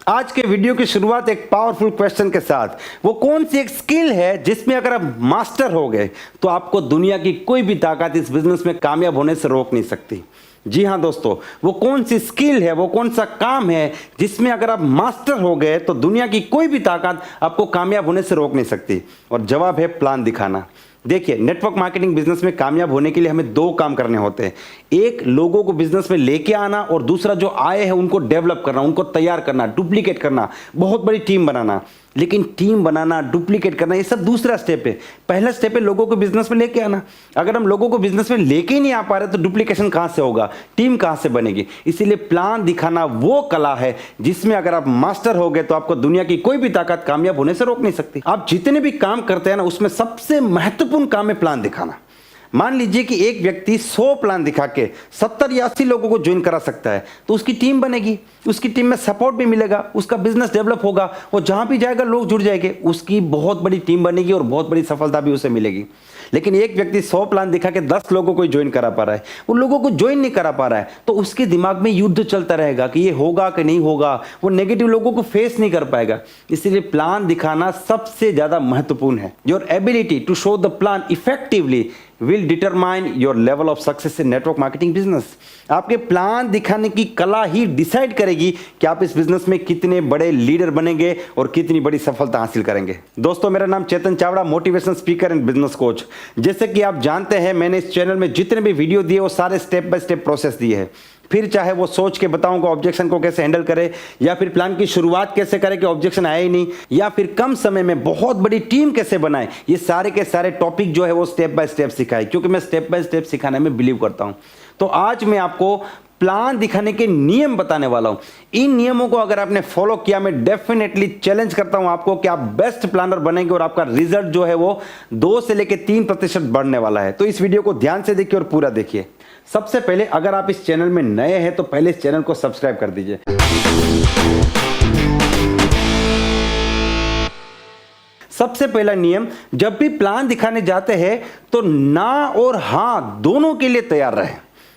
आज के वीडियो की शुरुआत एक पावरफुल क्वेश्चन के साथ। वो कौन सी एक स्किल है जिसमें अगर आप मास्टर हो गए तो आपको दुनिया की कोई भी ताकत इस बिजनेस में कामयाब होने से रोक नहीं सकती। जी हां दोस्तों, वो कौन सी स्किल है, वो कौन सा काम है जिसमें अगर आप मास्टर हो गए तो दुनिया की कोई भी ताकत आपको कामयाब होने से रोक नहीं सकती। और जवाब है प्लान दिखाना। देखिए, नेटवर्क मार्केटिंग बिजनेस में कामयाब होने के लिए हमें दो काम करने होते हैं। एक, लोगों को बिजनेस में लेके आना, और दूसरा जो आए हैं उनको डेवलप करना, उनको तैयार करना, डुप्लीकेट करना, बहुत बड़ी टीम बनाना। लेकिन टीम बनाना, डुप्लीकेट करना, ये सब दूसरा स्टेप है। पहला स्टेप है लोगों को बिजनेस में लेके आना। अगर हम लोगों को बिजनेस में लेके ही नहीं आ पा रहे तो डुप्लीकेशन कहां से होगा, टीम कहां से बनेगी। इसीलिए प्लान दिखाना वो कला है जिसमें अगर आप मास्टर हो गए तो आपको दुनिया की कोई भी ताकत कामयाब होने से रोक नहीं सकती। आप जितने भी काम करते हैं ना, उसमें सबसे महत्वपूर्ण काम है प्लान दिखाना। मान लीजिए कि एक व्यक्ति 100 प्लान दिखा के 70 या 80 लोगों को ज्वाइन करा सकता है, तो उसकी टीम बनेगी, उसकी टीम में सपोर्ट भी मिलेगा, उसका बिजनेस डेवलप होगा, वो जहां भी जाएगा लोग जुड़ जाएंगे, उसकी बहुत बड़ी टीम बनेगी और बहुत बड़ी सफलता भी उसे मिलेगी। लेकिन एक व्यक्ति 100 प्लान दिखा के 10 लोगों को ज्वाइन करा पा रहा है, वो लोगों को ज्वाइन नहीं करा पा रहा है, तो उसके दिमाग में युद्ध चलता रहेगा कि ये होगा कि नहीं होगा, वो नेगेटिव लोगों को फेस नहीं कर पाएगा। इसीलिए प्लान दिखाना सबसे ज्यादा महत्वपूर्ण है। Your ability to show the plan effectively will determine your level of success in network marketing business। आपके प्लान दिखाने की कला ही डिसाइड करेगी कि आप इस बिजनेस में कितने बड़े लीडर बनेंगे और कितनी बड़ी सफलता हासिल करेंगे। दोस्तों, मेरा नाम Chetan Chawda, motivational speaker and business coach. जैसे कि आप जानते हैं, मैंने इस चैनल में जितने भी वीडियो दिए वो सारे स्टेप बाय स्टेप प्रोसेस दिए हैं। फिर चाहे वो सोच के बताऊंगा ऑब्जेक्शन को कैसे हैंडल करे, या फिर प्लान की शुरुआत कैसे करे कि ऑब्जेक्शन आए ही नहीं, या फिर कम समय में बहुत बड़ी टीम कैसे बनाए, ये सारे के सारे टॉपिक जो है वो स्टेप बाय स्टेप सिखाए, क्योंकि मैं स्टेप बाय स्टेप सिखाने में बिलीव करता हूं। तो आज मैं आपको प्लान दिखाने के नियम बताने वाला हूं। इन नियमों को अगर आपने फॉलो किया, मैं डेफिनेटली चैलेंज करता हूं आपको कि आप बेस्ट प्लानर बनेंगे और आपका रिजल्ट जो है वो 2 से लेकर 3% बढ़ने वाला है। तो इस वीडियो को ध्यान से देखिए और पूरा देखिए। सबसे पहले, अगर आप इस चैनल में नए हैं तो पहले इस चैनल को सब्सक्राइब कर दीजिए। सबसे पहला नियम, जब भी प्लान दिखाने जाते हैं तो ना और हां दोनों के लिए तैयार रहें।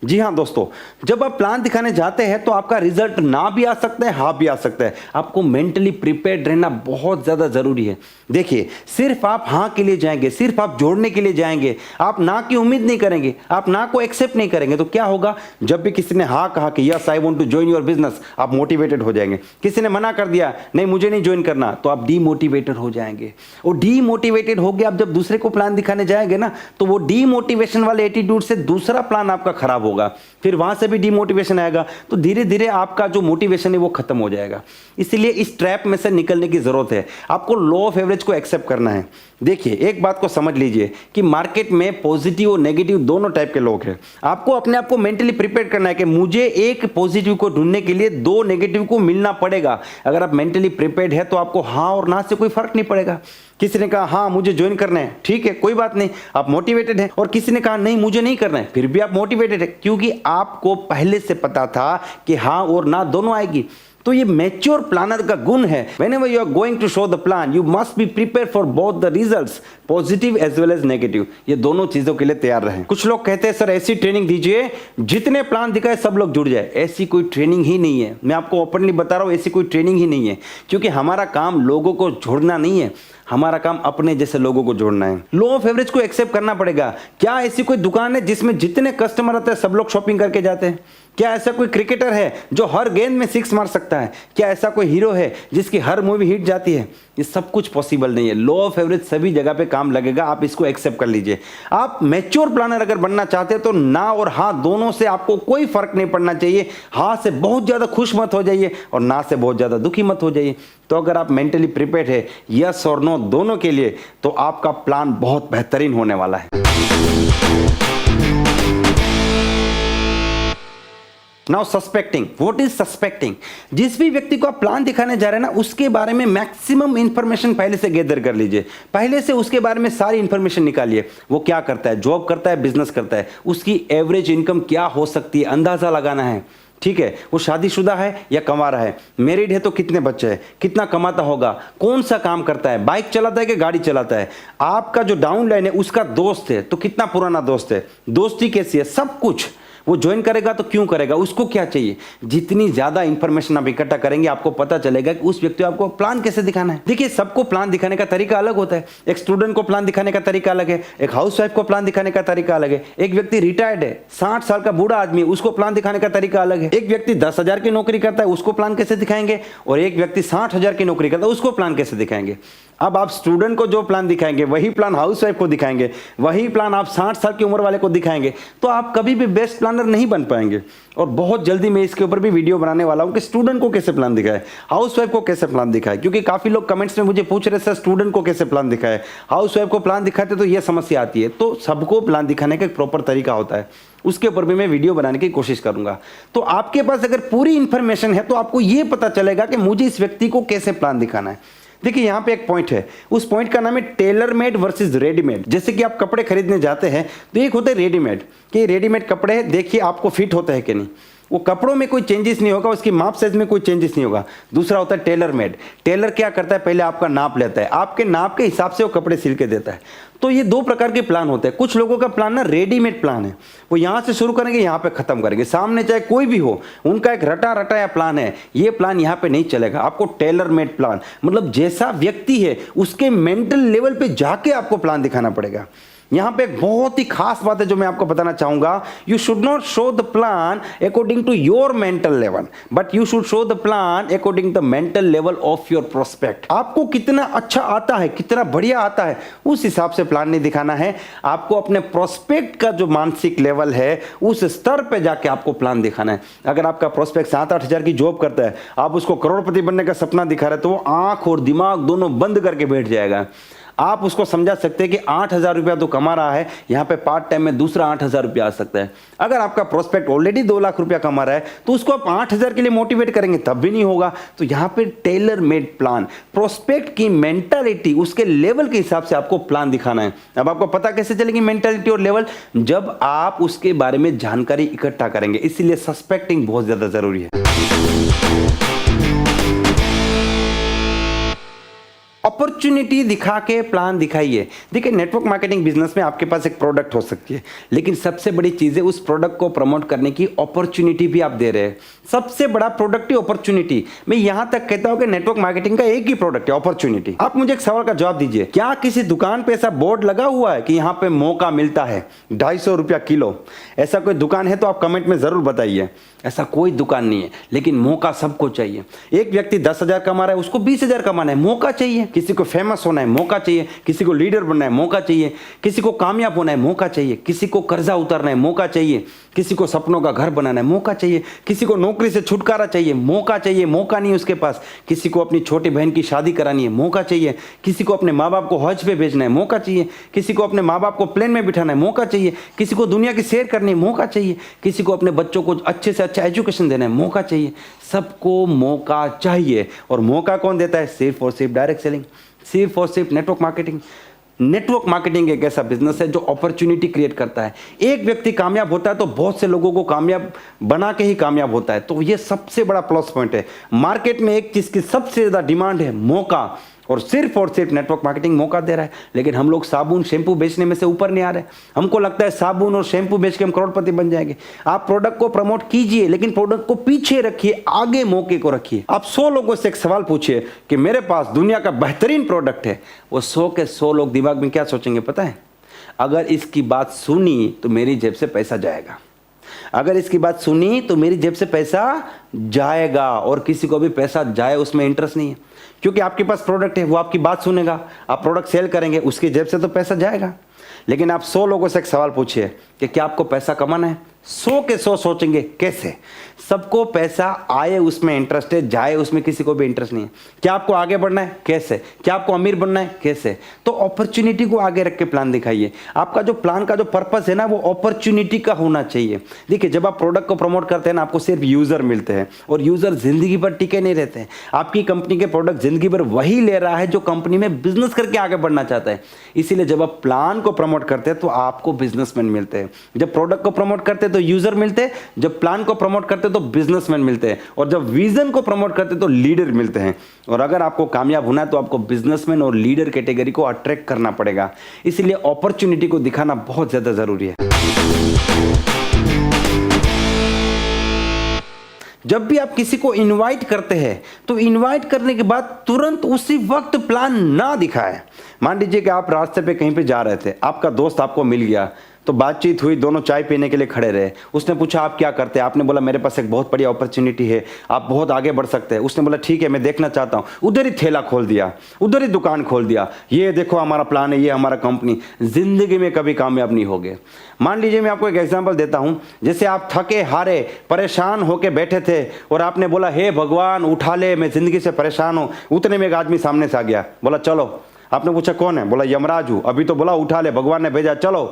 जी हां दोस्तों, जब आप प्लान दिखाने जाते हैं तो आपका रिजल्ट ना भी आ सकता है, हाँ भी आ सकता है। आपको मेंटली प्रिपेयर्ड रहना बहुत ज्यादा जरूरी है। देखिए, सिर्फ आप हाँ के लिए जाएंगे, सिर्फ आप जोड़ने के लिए जाएंगे, आप ना की उम्मीद नहीं करेंगे, आप ना को एक्सेप्ट नहीं करेंगे, तो क्या होगा, जब भी किसी ने हाँ कहा कि yes I want to join your business, आप मोटिवेटेड हो जाएंगे। किसी ने मना कर दिया, नहीं मुझे नहीं ज्वाइन करना, तो आप डीमोटिवेटेड हो जाएंगे। और डीमोटिवेटेड हो गए आप जब दूसरे को प्लान दिखाने जाएंगे ना, तो वो डीमोटिवेशन वाले एटीट्यूड से दूसरा प्लान आपका खराब होगा, फिर वहां से भी डिमोटिवेशन आएगा, तो धीरे धीरे आपका जो मोटिवेशन है वो खत्म हो जाएगा। इसलिए इस ट्रैप में से निकलने की जरूरत है। आपको लॉ ऑफ एवरेज को एक्सेप्ट करना है। देखिए, एक बात को समझ लीजिए कि मार्केट में पॉजिटिव और नेगेटिव दोनों टाइप के लोग हैं। आपको अपने आप को मेंटली प्रिपेयर करना है कि मुझे एक पॉजिटिव को ढूंढने के लिए 2 नेगेटिव को मिलना पड़ेगा। अगर आप मेंटली प्रिपेयर्ड है तो आपको हाँ और ना से कोई फर्क नहीं पड़ेगा। किसी ने कहा हाँ मुझे ज्वाइन करना है, ठीक है कोई बात नहीं, आप मोटिवेटेड हैं। और किसी ने कहा नहीं मुझे नहीं करना है, फिर भी आप मोटिवेटेड है, क्योंकि आपको पहले से पता था कि हाँ और ना दोनों आएगी। तो ये मैच्योर प्लानर का गुण है। Whenever you are going to show the plan, you must be prepared for both the results, positive as well as negative। ये दोनों चीजों के लिए तैयार रहें। कुछ लोग कहते हैं सर ऐसी ट्रेनिंग दीजिए जितने प्लान दिखाए सब लोग जुड़ जाए। ऐसी कोई ट्रेनिंग ही नहीं है। मैं आपको ओपनली बता रहा हूं, ऐसी कोई ट्रेनिंग ही नहीं है, क्योंकि हमारा काम लोगों को जोड़ना नहीं है, हमारा काम अपने जैसे लोगों को जोड़ना है। लॉ ऑफ एवरेज को एक्सेप्ट करना पड़ेगा। क्या ऐसी कोई दुकान है जिसमें जितने कस्टमर आते हैं सब लोग शॉपिंग करके जाते हैं? क्या ऐसा कोई क्रिकेटर है जो हर गेंद में 6 मार सकता है? क्या ऐसा कोई हीरो है जिसकी हर मूवी हिट जाती है? ये सब कुछ पॉसिबल नहीं है। लॉ ऑफ एवरेज सभी जगह पे काम लगेगा, आप इसको एक्सेप्ट कर लीजिए। आप मैच्योर प्लानर अगर बनना चाहते हैं तो ना और हाँ दोनों से आपको कोई फर्क नहीं पड़ना चाहिए। हाँ से बहुत ज्यादा खुश मत हो जाइए और ना से बहुत ज्यादा दुखी मत हो जाइए। तो अगर आप मेंटली प्रिपेयर्ड है यस और नो दोनों के लिए, तो आपका प्लान बहुत बेहतरीन होने वाला है। Now suspecting, what is suspecting? जिस भी व्यक्ति को आप प्लान दिखाने जा रहे हैं ना, उसके बारे में मैक्सिमम इंफॉर्मेशन पहले से गैदर कर लीजिए। पहले से उसके बारे में सारी इंफॉर्मेशन निकालिए। वो क्या करता है, जॉब करता है, बिजनेस करता है, उसकी एवरेज इनकम क्या हो सकती है, अंदाजा लगाना है। ठीक है, वो शादीशुदा है या कमा रहा है, मैरिड है तो कितने बच्चे हैं, कितना कमाता होगा, कौन सा काम करता है, बाइक चलाता है कि गाड़ी चलाता है, आपका जो डाउनलाइन है उसका दोस्त है तो कितना पुराना दोस्त है, दोस्ती कैसी है, सब कुछ वो ज्वाइन करेगा तो क्यों करेगा, उसको क्या चाहिए। जितनी ज्यादा इंफॉर्मेशन आप इकट्ठा करेंगे आपको पता चलेगा कि उस व्यक्ति को आपको प्लान कैसे दिखाना है। देखिए, सबको प्लान दिखाने का तरीका अलग होता है। एक स्टूडेंट को प्लान दिखाने का तरीका अलग है, एक हाउसवाइफ को प्लान दिखाने का तरीका अलग है, एक व्यक्ति रिटायर्ड है 60 साल का बूढ़ा आदमी, उसको प्लान दिखाने का तरीका अलग है, एक व्यक्ति 10,000 की नौकरी करता है उसको प्लान कैसे दिखाएंगे, और एक व्यक्ति 60,000 की नौकरी करता है उसको प्लान कैसे दिखाएंगे। अब आप स्टूडेंट को जो प्लान दिखाएंगे वही प्लान हाउसवाइफ को दिखाएंगे, वही प्लान आप 60 साल की उम्र वाले को दिखाएंगे, तो आप कभी भी बेस्ट प्लानर नहीं बन पाएंगे। और बहुत जल्दी मैं इसके ऊपर भी वीडियो बनाने वाला हूं कि स्टूडेंट को कैसे प्लान दिखाए, हाउसवाइफ को कैसे प्लान दिखाए, क्योंकि काफी लोग कमेंट्स में मुझे पूछ रहे सर स्टूडेंट को कैसे प्लान दिखाए, हाउसवाइफ को प्लान दिखाते तो ये समस्या आती है। तो सबको प्लान दिखाने का एक प्रॉपर तरीका होता है, उसके ऊपर भी मैं वीडियो बनाने की कोशिश करूंगा। तो आपके पास अगर पूरी इंफॉर्मेशन है तो आपको ये पता चलेगा कि मुझे इस व्यक्ति को कैसे प्लान दिखाना है। देखिए, यहाँ पे एक पॉइंट है, उस पॉइंट का नाम है टेलर मेड वर्सेस रेडीमेड। जैसे कि आप कपड़े खरीदने जाते हैं तो एक होता है रेडीमेड, कि रेडीमेड कपड़े देखिए आपको फिट होता है कि नहीं, वो कपड़ों में कोई चेंजेस नहीं होगा, उसकी माप साइज में कोई चेंजेस नहीं होगा। दूसरा होता है टेलर मेड। टेलर क्या करता है, पहले आपका नाप लेता है, आपके नाप के हिसाब से वो कपड़े सिल के देता है। तो ये दो प्रकार के प्लान होते हैं। कुछ लोगों का प्लान ना रेडीमेड प्लान है, वो यहाँ से शुरू करेंगे यहाँ पे खत्म करेंगे, सामने चाहे कोई भी हो, उनका एक रटा रटाया प्लान है। ये प्लान यहाँ पे नहीं चलेगा। आपको टेलर मेड प्लान, मतलब जैसा व्यक्ति है उसके मेंटल लेवल पे जाके आपको प्लान दिखाना पड़ेगा। यहां पे एक बहुत ही खास बात है जो मैं आपको बताना चाहूंगा, you should not show the plan according to your mental level, but you should show the plan according the mental level of your prospect. आपको कितना अच्छा आता है, कितना बढ़िया आता है, उस हिसाब से प्लान नहीं दिखाना है। आपको अपने प्रोस्पेक्ट का जो मानसिक लेवल है उस स्तर पे जाके आपको प्लान दिखाना है। अगर आपका प्रोस्पेक्ट 7-8 हजार की जॉब करता है, आप उसको करोड़पति बनने का सपना दिखा रहे हैं, तो वो आंख और दिमाग दोनों बंद करके बैठ जाएगा। आप उसको समझा सकते हैं कि 8,000 रुपया तो कमा रहा है, यहाँ पे पार्ट टाइम में दूसरा 8,000 रुपया आ सकता है। अगर आपका प्रोस्पेक्ट ऑलरेडी 2 लाख रुपया कमा रहा है तो उसको आप 8,000 के लिए मोटिवेट करेंगे तब भी नहीं होगा। तो यहाँ पे टेलर मेड प्लान, प्रोस्पेक्ट की मेंटालिटी, उसके लेवल के हिसाब से आपको प्लान दिखाना है। अब आपको पता कैसे चलेगी मेंटालिटी और लेवल, जब आप उसके बारे में जानकारी इकट्ठा करेंगे। इसीलिए सस्पेक्टिंग बहुत ज्यादा जरूरी है। अपॉर्चुनिटी दिखा के प्लान दिखाइए। देखिए, नेटवर्क मार्केटिंग बिजनेस में आपके पास एक प्रोडक्ट हो सकती है, लेकिन सबसे बड़ी चीज है उस प्रोडक्ट को प्रमोट करने की अपॉर्चुनिटी भी आप दे रहे हैं। सबसे बड़ा प्रोडक्ट ही अपॉर्चुनिटी। मैं यहां तक कहता हूं कि नेटवर्क मार्केटिंग का एक ही प्रोडक्ट है, अपॉर्चुनिटी। आप मुझे एक सवाल का जवाब दीजिए, क्या किसी दुकान पे ऐसा बोर्ड लगा हुआ है कि यहां पे मौका मिलता है 250 रुपया किलो? ऐसा कोई दुकान है तो आप कमेंट में जरूर बताइए। ऐसा कोई दुकान नहीं है, लेकिन मौका सबको चाहिए। एक व्यक्ति 10,000 कमा रहा है, उसको 20,000 कमाना है, मौका चाहिए। किसी को फेमस होना है, मौका चाहिए। किसी को लीडर बनना है, मौका चाहिए। किसी को कामयाब होना है, मौका चाहिए। किसी को कर्जा उतारना है, मौका चाहिए। किसी को सपनों का घर बनाना है, मौका चाहिए। किसी को नौकरी से छुटकारा चाहिए, मौका चाहिए। मौका नहीं उसके पास। किसी को अपनी छोटी बहन की शादी करानी है, मौका चाहिए। किसी को अपने माँ बाप को हज पे भेजना है, मौका चाहिए। किसी को अपने माँ बाप को प्लेन में बिठाना है, मौका चाहिए। किसी को दुनिया की सैर करनी है, मौका चाहिए। किसी को अपने बच्चों को अच्छे से अच्छा एजुकेशन देना है, मौका चाहिए। सबको मौका चाहिए। और मौका कौन देता है? सिर्फ और सिर्फ डायरेक्ट सेलिंग, सिर्फ और सिर्फ नेटवर्क मार्केटिंग। नेटवर्क मार्केटिंग एक ऐसा बिजनेस है जो अपॉर्चुनिटी क्रिएट करता है। एक व्यक्ति कामयाब होता है तो बहुत से लोगों को कामयाब बना के ही कामयाब होता है। तो ये सबसे बड़ा प्लस पॉइंट है। मार्केट में एक चीज की सबसे ज्यादा डिमांड है, मौका, और सिर्फ नेटवर्क मार्केटिंग मौका दे रहा है। लेकिन हम लोग साबुन शैम्पू बेचने में से ऊपर नहीं आ रहे। हमको लगता है साबुन और शैम्पू बेच के हम करोड़पति बन जाएंगे। आप प्रोडक्ट को प्रमोट कीजिए, लेकिन प्रोडक्ट को पीछे रखिए, आगे मौके को रखिए। आप 100 लोगों से एक सवाल पूछिए कि मेरे पास दुनिया का बेहतरीन प्रोडक्ट है, वो 100 के 100 लोग दिमाग में क्या सोचेंगे पता है? अगर इसकी बात सुनी तो मेरी जेब से पैसा जाएगा। अगर इसकी बात सुनी तो मेरी जेब से पैसा जाएगा। और किसी को भी पैसा जाए उसमें इंटरेस्ट नहीं है, क्योंकि आपके पास प्रोडक्ट है, वो आपकी बात सुनेगा, आप प्रोडक्ट सेल करेंगे, उसकी जेब से तो पैसा जाएगा। लेकिन आप 100 लोगों से एक सवाल पूछिए कि क्या आपको पैसा कमाना है? 100 के 100 सोचेंगे कैसे। सबको पैसा आए उसमें इंटरेस्ट है, जाए उसमें किसी को भी इंटरेस्ट नहीं है। क्या आपको आगे बढ़ना है? कैसे। क्या आपको अमीर बनना है? कैसे। तो अपॉर्चुनिटी को आगे रख के प्लान दिखाइए। आपका जो प्लान का जो पर्पस है ना, वो अपॉर्चुनिटी का होना चाहिए। देखिए, जब आप प्रोडक्ट को प्रमोट करते हैं ना, आपको सिर्फ यूजर मिलते हैं, और यूजर जिंदगी भर टिके नहीं रहते हैं। आपकी कंपनी के प्रोडक्ट जिंदगी भर वही ले रहा है जो कंपनी में बिजनेस करके आगे बढ़ना चाहता है। इसीलिए जब आप प्लान को प्रमोट करते हैं तो आपको बिजनेसमैन मिलते हैं। जब प्रोडक्ट को प्रमोट करते हैं तो यूजर मिलते हैं, जब प्लान को प्रमोट करते हैं तो बिजनेसमैन मिलते हैं, और जब विजन को प्रमोट करते हैं तो लीडर मिलते हैं। और अगर आपको कामयाब होना है तो आपको बिजनेसमैन और लीडर कैटेगरी को अट्रैक्ट करना पड़ेगा। इसलिए अपॉर्चुनिटी को दिखाना बहुत ज्यादा जरूरी है। जब भी आप किसी को इनवाइट करते हैं तो इनवाइट करने के बाद तुरंत उसी वक्त प्लान ना दिखाएं। मान लीजिए कि आप रास्ते पे कहीं पे जा रहे थे, आपका दोस्त आपको मिल गया, तो बातचीत हुई, दोनों चाय पीने के लिए खड़े रहे। उसने पूछा आप क्या करते हैं, आपने बोला मेरे पास एक बहुत बड़ी अपॉर्चुनिटी है, आप बहुत आगे बढ़ सकते हैं। उसने बोला ठीक है मैं देखना चाहता हूँ। उधर ही ठेला खोल दिया, उधर ही दुकान खोल दिया, ये देखो हमारा प्लान है, ये हमारा कंपनी। जिंदगी में कभी कामयाब नहीं होगे। मान लीजिए मैं आपको एक एग्जाम्पल देता हूँ, जैसे आप थके हारे परेशान होके बैठे थे और आपने बोला हे भगवान उठा ले, मैं जिंदगी से परेशान हूँ। उतने में एक आदमी सामने से आ गया, बोला चलो। आपने पूछा कौन है, बोला यमराज हूँ, अभी तो बोला उठा ले, भगवान ने भेजा, चलो।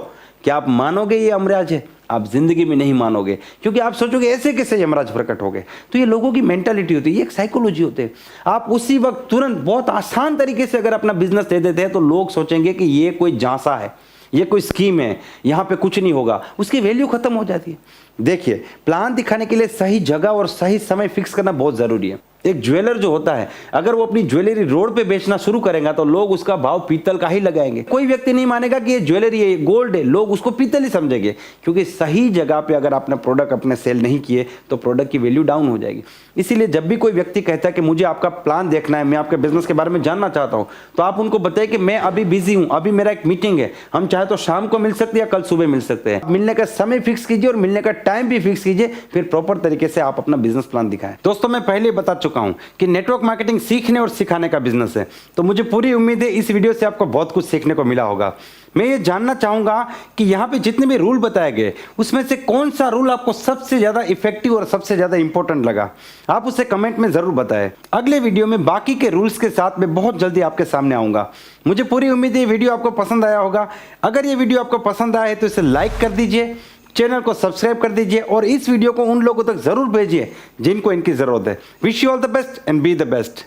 क्या आप मानोगे ये यमराज है? आप जिंदगी में नहीं मानोगे, क्योंकि आप सोचोगे ऐसे कैसे यमराज प्रकट हो गए। तो ये लोगों की मेंटालिटी होती है, ये एक साइकोलॉजी होती है। आप उसी वक्त तुरंत बहुत आसान तरीके से अगर अपना बिजनेस दे देते हैं तो लोग सोचेंगे कि ये कोई झांसा है, ये कोई स्कीम है, यहाँ पे कुछ नहीं होगा, उसकी वैल्यू खत्म हो जाती है। देखिए, प्लान दिखाने के लिए सही जगह और सही समय फिक्स करना बहुत जरूरी है। एक ज्वेलर जो होता है, अगर वो अपनी ज्वेलरी रोड पे बेचना शुरू करेगा तो लोग उसका भाव पीतल का ही लगाएंगे। कोई व्यक्ति नहीं मानेगा कि ये ज्वेलरी है, गोल्ड है, लोग उसको पीतल ही समझेंगे। क्योंकि सही जगह पे अगर आपने प्रोडक्ट अपने सेल नहीं किए तो प्रोडक्ट की वैल्यू डाउन हो जाएगी। इसीलिए जब भी कोई व्यक्ति कहता है कि मुझे आपका प्लान देखना है, मैं आपके बिजनेस के बारे में जानना चाहता हूँ, तो आप उनको बताइए कि मैं अभी बिजी हूँ, अभी मेरा एक मीटिंग है, हम चाहे तो शाम को मिल सकते हैं या कल सुबह मिल सकते हैं। मिलने का समय फिक्स कीजिए और मिलने का टाइम भी फिक्स कीजिए, फिर प्रॉपर तरीके से आप अपना बिजनेस प्लान दिखाएं। दोस्तों, मैं पहले बता चुका हूं कि नेटवर्क मार्केटिंग सीखने और सिखाने का बिजनेस है, तो मुझे पूरी उम्मीद है इस वीडियो से आपको बहुत कुछ सीखने को मिला होगा। मैं ये जानना चाहूंगा कि यहाँ पे जितने भी रूल बताए गए उसमें से कौन सा रूल आपको सबसे ज्यादा इफेक्टिव और सबसे ज्यादा इंपॉर्टेंट लगा, आप उसे कमेंट में जरूर बताएं। अगले वीडियो में बाकी के रूल्स के साथ मैं बहुत जल्दी आपके सामने आऊंगा। मुझे पूरी उम्मीद है ये वीडियो आपको पसंद आया होगा। अगर ये वीडियो आपको पसंद आया है तो इसे लाइक कर दीजिए, चैनल को सब्सक्राइब कर दीजिए और इस वीडियो को उन लोगों तक जरूर भेजिए जिनको इनकी जरूरत है। Wish you all the best and be the best.